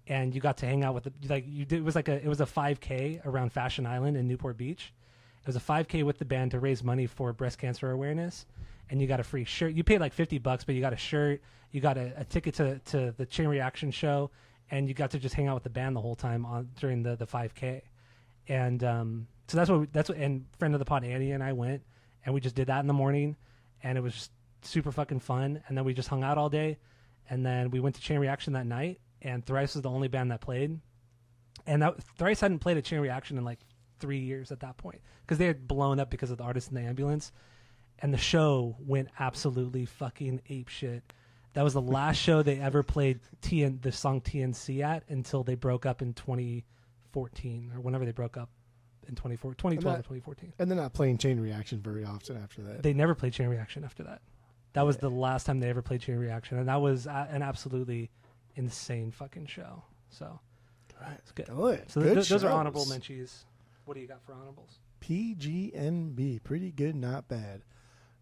and you got to hang out with it was a 5K around Fashion Island in Newport Beach. It was a 5K with the band to raise money for breast cancer awareness, and you got a free shirt. You paid like $50, but you got a shirt. You got a ticket to the Chain Reaction show, and you got to just hang out with the band the whole time during the 5K. And so that's what and friend of the pod Annie and I went, and we just did that in the morning, and it was just super fucking fun. And then we just hung out all day, and then we went to Chain Reaction that night, and Thrice was the only band that played, and Thrice hadn't played at Chain Reaction in like 3 years at that point because they had blown up because of the Artist in the Ambulance, and the show went absolutely fucking apeshit. That was the last show they ever played the song TNC at until they broke up in 2014 or whenever they broke up in 2012 or 2014. And they're not playing Chain Reaction very often after that. They never played Chain Reaction after that. That was the last time they ever played Chain Reaction, and that was an absolutely insane fucking show. So, it's good. So those are honorable mentions. What do you got for honorables? PGNB, pretty good, not bad.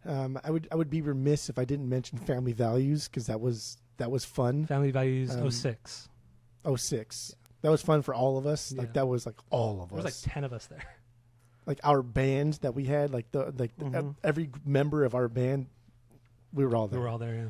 I would be remiss if I didn't mention Family Values because that was fun. Family Values 06. 06. Yeah. That was fun for all of us. Yeah. Like that was like all of us. There was like 10 of us there. Like our band that we had, every member of our band we were all there. We were all there, yeah.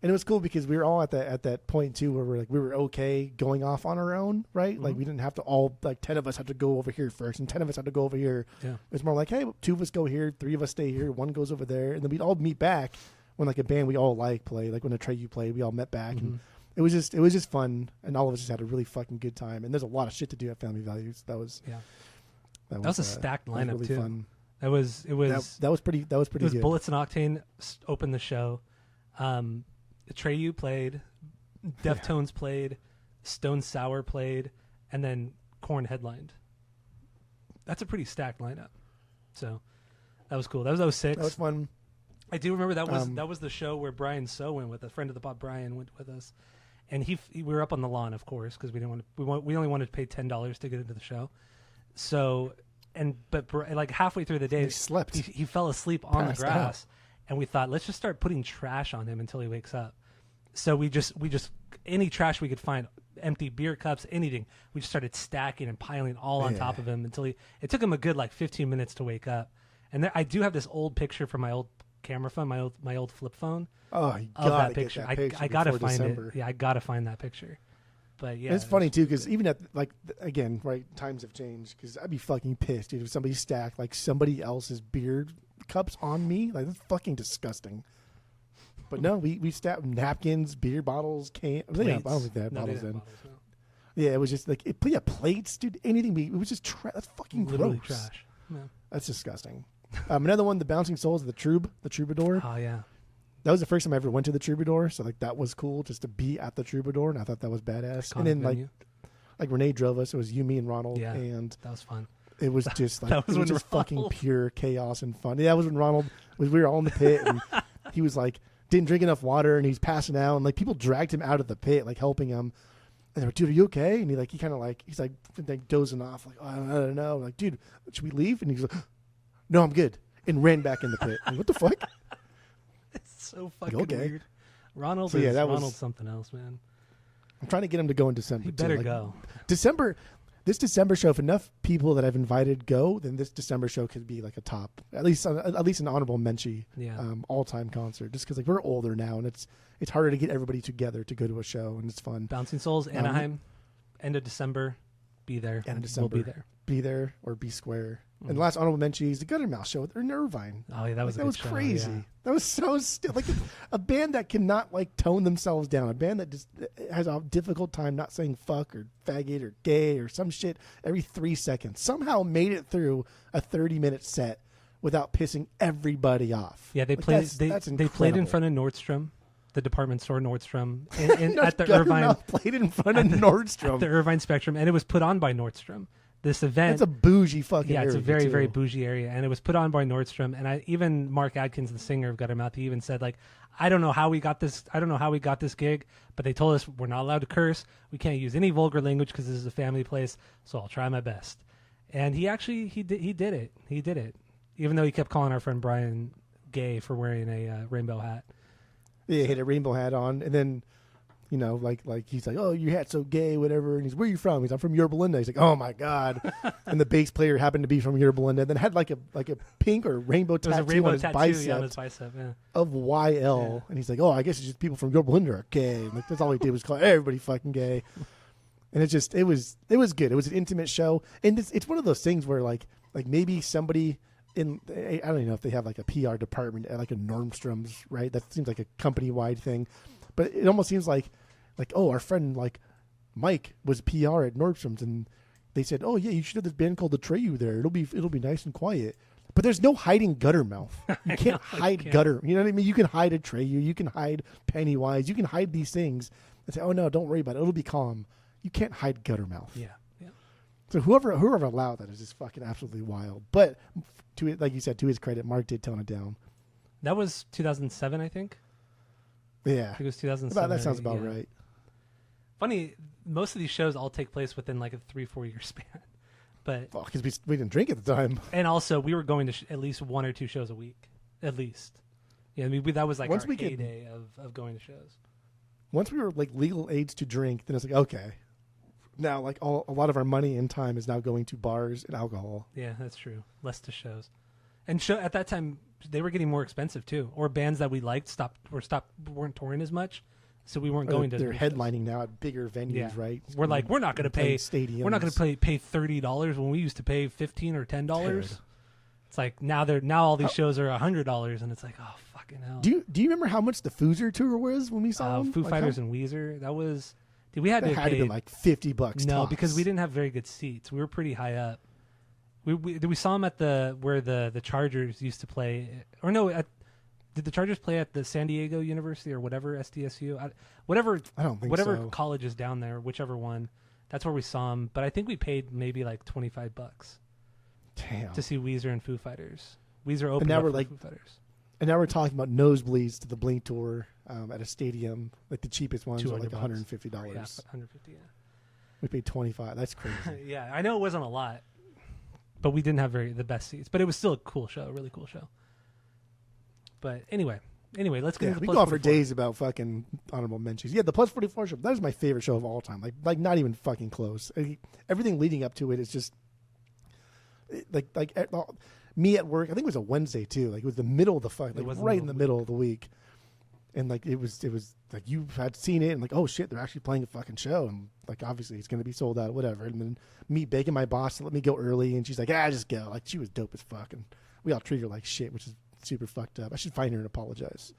And it was cool because we were all at that point too, where we were okay going off on our own, right? Mm-hmm. Like we didn't have to all 10 of us had to go over here first, and 10 of us had to go over here. Yeah. It was more like, hey, 2 of us go here, 3 of us stay here, 1 goes over there, and then we'd all meet back when a band we all played, like when Atreyu played, we all met back, and it was just fun, and all of us just had a really fucking good time. And there's a lot of shit to do at Family Values. That was a stacked lineup really too. Fun. That was pretty good. It was Bullets and Octane opened the show. Atreyu played, Deftones played, Stone Sour played, and then Korn headlined. That's a pretty stacked lineup. So that was cool. That was 06. That was fun. I do remember that was the show where Brian So went with a friend of the pod. Brian went with us, and we were up on the lawn, of course, because we only wanted to pay $10 to get into the show. So but like halfway through the day, he slept. He fell asleep on the grass. And we thought, let's just start putting trash on him until he wakes up. So we just any trash we could find, empty beer cups, anything, we just started stacking and piling all on top of him until it took him a good 15 minutes to wake up. And I do have this old picture from my old camera phone, my old flip phone. Oh, you gotta get that picture. I gotta find December. it. Yeah, I gotta find that picture. But yeah, it's funny too because even at again, right, times have changed. Because I'd be fucking pissed, dude, if somebody stacked somebody else's beer cups on me. That's fucking disgusting. But no, we stacked napkins, beer bottles, cans. I don't think they had bottles in. Yeah, it was just plates, dude. Anything. It was just trash. That's fucking literally gross. Trash. Yeah. That's disgusting. Another one, the Bouncing Souls, the Troubadour. Oh yeah. That was the first time I ever went to the Troubadour, so that was cool just to be at the Troubadour, and I thought that was badass. Iconic and then venue. like Renee drove us. It was you, me, and Ronald. Yeah, and that was fun. It was just that was just fucking pure chaos and fun. Yeah, that was when Ronald we were all in the pit, and he was didn't drink enough water, and he's passing out, and people dragged him out of the pit, helping him. And they were, dude, are you okay? And he kind of he's dozing off, oh, I don't know. Dude, should we leave? And he's like, no, I'm good, and ran back in the pit. What the fuck? It's so fucking weird. Ronald's something else, man. I'm trying to get him to go in December. He better go. This December show, if enough people that I've invited go, then this December show could be a top, at least an honorable mention, all-time concert. Just because we're older now, and it's harder to get everybody together to go to a show, and it's fun. Bouncing Souls, Anaheim, end of December, be there. End of December, we'll be there. Be there or be square. And the last honorable mention is the Guttermouth show in Irvine. Oh yeah, that was crazy. Yeah. That was so still a band that cannot tone themselves down. A band that just has a difficult time not saying fuck or faggot or gay or some shit every 3 seconds. Somehow made it through a 30-minute set without pissing everybody off. Yeah, they played. They played in front of Nordstrom, the department store Nordstrom, at the Irvine. Played in front of Nordstrom at the Irvine Spectrum, and it was put on by Nordstrom. This event, it's a bougie fucking area. Yeah, it's a very, very bougie area, and it was put on by Nordstrom. And even Mark Adkins, the singer of Guttermouth, he even said, I don't know how we got this. I don't know how we got this gig, but they told us we're not allowed to curse. We can't use any vulgar language because this is a family place. So I'll try my best. And he did it. He did it, even though he kept calling our friend Brian gay for wearing a rainbow hat. Yeah, he had a rainbow hat on, and then. He's like, oh, your hat's so gay, whatever. And he's, where are you from? He's, I'm from Yorba Linda. He's like, oh my god. And the bass player happened to be from Yorba Linda. Then had a pink or rainbow tattoo on his bicep, of YL. Yeah. And he's like, oh, I guess it's just people from Yorba Linda are gay. And that's all he did was call everybody fucking gay. And it was good. It was an intimate show, and it's one of those things where maybe somebody. I don't even know if they have a PR department at a Nordstrom's, right? That seems like a company wide thing. But it almost seems like, our friend Mike was PR at Nordstrom's, and they said, oh yeah, you should have this band called Atreyu there. It'll be nice and quiet. But there's no hiding Guttermouth. You can't hide Gutter. You know what I mean? You can hide Atreyu. You can hide Pennywise. You can hide these things and say, oh no, don't worry about it. It'll be calm. You can't hide Guttermouth. Yeah. So whoever allowed that is just fucking absolutely wild. But like you said, to his credit, Mark did tone it down. That was 2007, I think. Yeah, I think it was 2007. That sounds about right. Funny, most of these shows all take place within a 3-4 year span, but because we didn't drink at the time, and also we were going to at least 1 or 2 shows a week, at least. Yeah, I mean that was our heyday of going to shows. Once we were legal age to drink, then it's okay. Now a lot of our money and time is now going to bars and alcohol. Yeah, that's true. Less to shows. And at that time, they were getting more expensive too. Or bands that we liked weren't touring as much, so we weren't going to. They're headlining now at bigger venues, right? We're like, we're not going to pay stadiums. We're not going to pay $30 when we used to pay $15 or $10. It's like now all these shows are $100, and it's like, oh fucking hell. Do you remember how much the Foozer tour was when we saw them? Foo Fighters and Weezer. That was. Dude, we had to have been like $50. No, tops. because we didn't have very good seats. We were pretty high up. We saw them at where the Chargers used to play, or no? Did the Chargers play at the San Diego University or whatever SDSU? I don't think whatever so. college is down there, whichever one. That's where we saw them. But I think we paid maybe like $25. Damn. To see Weezer and Foo Fighters. Weezer opened now up we're for like, Foo Fighters. And now we're talking about nosebleeds to the Blink tour at a stadium. Like the cheapest ones are like $150. Yeah, $150. Yeah. We paid $25. That's crazy. Yeah, I know it wasn't a lot, but we didn't have the best seats. But it was still a cool show, a really cool show. But anyway, let's get into we Plus go on for 44. days about fucking honorable mentions. Yeah, the Plus 44 show. That was my favorite show of all time. Like not even fucking close. Everything leading up to it is just like me at work. I think it was a Wednesday too. Like it was the middle of the fight, like right in the middle of the week. And like it was like you had seen it and like, oh shit, they're actually playing a fucking show, and like obviously it's gonna be sold out, whatever. And then me begging my boss to let me go early, and she's like, just go. Like she was dope as fuck, and we all treat her like shit, which is super fucked up. I should find her and apologize.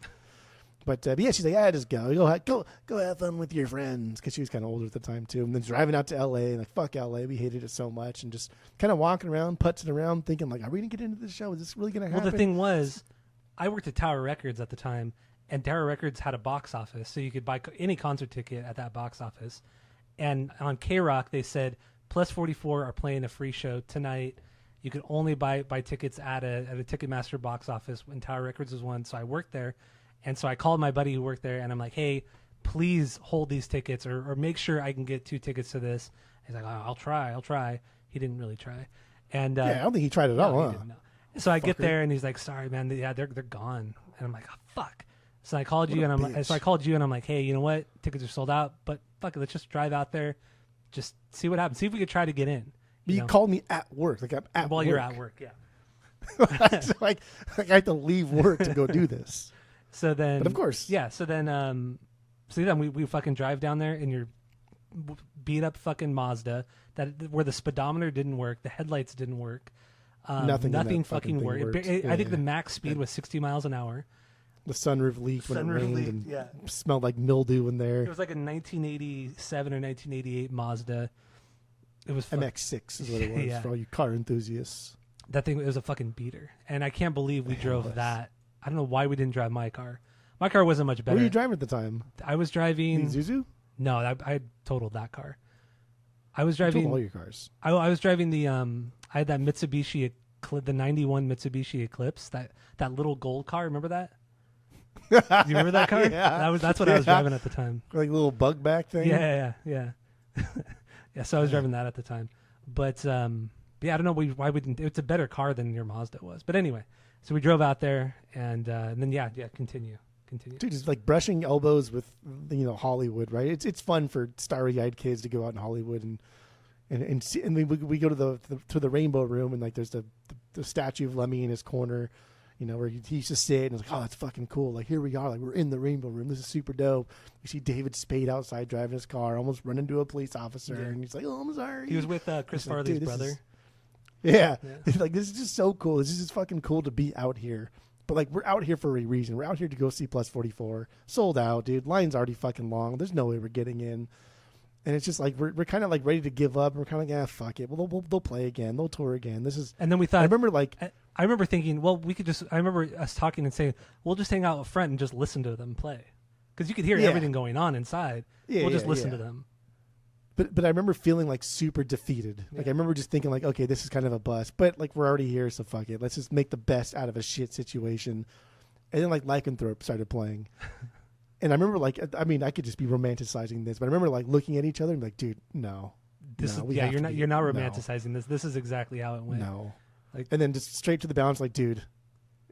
But yeah, she's like, just go have fun with your friends, because she was kind of older at the time too. And then driving out to L.A. and like fuck L.A. We hated it so much, and just kind of walking around, putzing around, thinking like, are we gonna get into this show? Is this really gonna happen? Well, the thing was, I worked at Tower Records at the time. And Tower Records had a box office, so you could buy any concert ticket at that box office. And on K-Rock, they said, Plus 44 are playing a free show tonight. You could only buy tickets at a Ticketmaster box office, when Tower Records was one. So I worked there. And so I called my buddy who worked there, and I'm like, hey, please hold these tickets or make sure I can get 2 tickets to this. He's like, I'll try. He didn't really try. And I don't think he tried at all. He didn't, no. So I get there, and he's like, sorry, man. They're gone. And I'm like, oh, fuck. So I called you, and I'm like, hey, you know what? Tickets are sold out, but fuck it, let's just drive out there, just see what happens. See if we could try to get in. You called me at work, like I'm at while work. You're at work, yeah. So like I have to leave work to go do this. So then, but of course, yeah. So then we fucking drive down there in your beat up fucking Mazda where the speedometer didn't work, the headlights didn't work, nothing fucking worked. I think the max speed was 60 miles an hour. The sunroof leaked when it rained, and smelled like mildew in there. It was like a 1987 or 1988 Mazda. It was MX-6 is what it was for all you car enthusiasts. That thing, it was a fucking beater, and I can't believe we drove that. I don't know why we didn't drive my car. My car wasn't much better. What were you driving at the time? I was driving Isuzu. No, I totaled that car. I was driving all your cars. I was driving the I had that Mitsubishi, the 91 Mitsubishi Eclipse, that little gold car. Remember that? Do you remember that car? Yeah. That's what I was driving at the time. Like a little bug back thing? Yeah. Yeah, so I was driving that at the time. But, I don't know why we didn't. It's a better car than your Mazda was. But anyway, so we drove out there, and then, continue. Dude, just like brushing elbows with, Hollywood, right? It's fun for starry-eyed kids to go out in Hollywood and see, and we go to the Rainbow Room, and like there's the statue of Lemmy in his corner, where he used to sit, and it's like, oh, that's fucking cool. Like, here we are, like, we're in the Rainbow Room. This is super dope. You see David Spade outside driving his car, almost run into a police officer, and he's like, oh, I'm sorry. He was with Chris Farley's brother. It's like, this is just so cool. This is just fucking cool to be out here. But, like, we're out here for a reason. We're out here to go see Plus 44. Sold out, dude. Line's already fucking long. There's no way we're getting in. And it's just like we're kind of like ready to give up. We're kind of like, fuck it. Well, they'll play again. They'll tour again. And then we thought. I remember thinking, well, we could just. I remember us talking and saying, we'll just hang out up front and just listen to them play, because you could hear everything going on inside. We'll just listen to them. But I remember feeling like super defeated. Like I remember just thinking like, okay, this is kind of a bust. But like we're already here, so fuck it. Let's just make the best out of a shit situation. And then like Lycanthrope started playing. And I remember, like, I mean, I could just be romanticizing this, but I remember, like, looking at each other and be like, dude, no. You're not romanticizing this. This is exactly how it went. No. Like, and then just straight to the balance, like, dude,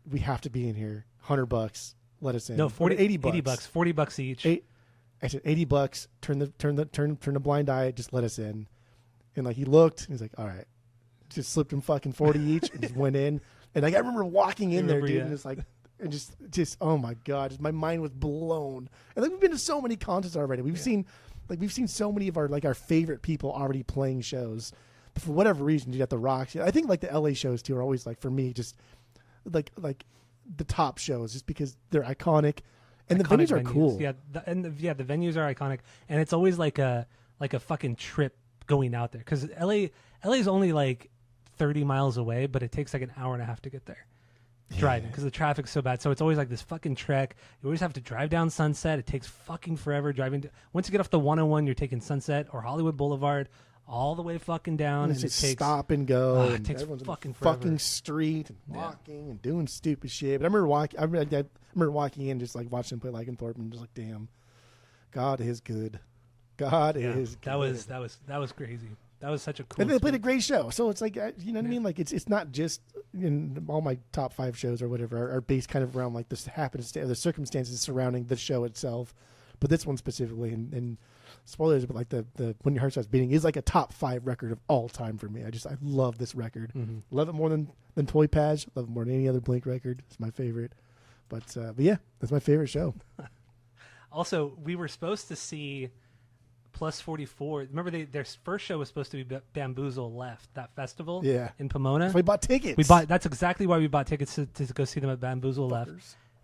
we have to be in here. $100, let us in. No, 80 bucks, $40 each. I said $80. Turn the blind eye. Just let us in. And like he looked, and he's like, all right. Just slipped him fucking 40 each, and just went in. And like I remember walking in there, dude, yeah. and it's like, and just oh my god, just, my mind was blown. And like we've been to so many concerts already. We've seen so many of our favorite people already playing shows. But for whatever reason, you got the Roxy. I think like the LA shows too are always like for me just like the top shows, just because they're iconic and Iconic the venues are venues. cool. Yeah, the venues are iconic, and it's always like a fucking trip going out there because LA is only like 30 miles away, but it takes like an hour and a half to get there driving because the traffic's so bad. So it's always like this fucking trek. You always have to drive down Sunset. It takes fucking forever driving. Once you get off the 101, you're taking Sunset or Hollywood Boulevard all the way fucking down, And and it's it just takes stop and go. it And takes everyone's fucking in the forever. fucking street and walking and doing stupid shit. But I remember walking. I remember walking in, just like watching them play Lycanthrope, and just like, damn, God is good. God is good. That was crazy. That was such a cool. And they played a experience. great show. So it's like, you know what I mean? Like it's not just in all my top 5 shows or whatever are based kind of around like this happenstance, the circumstances surrounding the show itself. But this one specifically, and spoilers, but like the When Your Heart Starts Beating is like a top 5 record of all time for me. I love this record. Mm-hmm. Love it more than Toy Patch. Love it more than any other Blink record. It's my favorite. But yeah, that's my favorite show. Also, we were supposed to see Plus 44. Remember, their first show was supposed to be Bamboozle Left, that festival in Pomona. So we bought tickets. That's exactly why we bought tickets to go see them at Bamboozle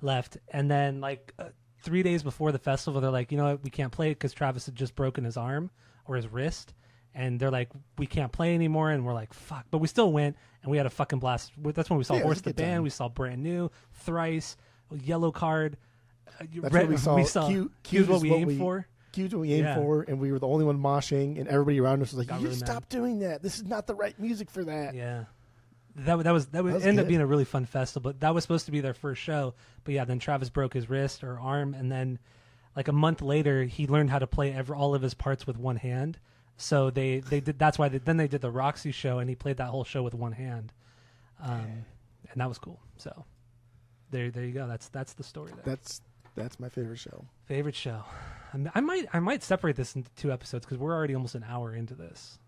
Left. And then like 3 days before the festival, they're like, you know what, we can't play it because Travis had just broken his arm or his wrist. And they're like, we can't play anymore. And we're like, fuck. But we still went, and we had a fucking blast. That's when we saw Horse the Band. We saw Brand New, Thrice, Yellow Card. That's what we saw. Q what we aimed for. Q's what we aimed for, and we were the only one moshing, and everybody around us was like, "You really stop doing that. This is not the right music for that." Yeah. That ended up being a really fun festival, but that was supposed to be their first show. But yeah, then Travis broke his wrist or arm, and then like a month later, he learned how to play all of his parts with one hand. So they did. That's why then they did the Roxy show, and he played that whole show with one hand, and that was cool. So there you go. That's the story there. That's my favorite show. Favorite show. I might separate this into 2 episodes because we're already almost an hour into this.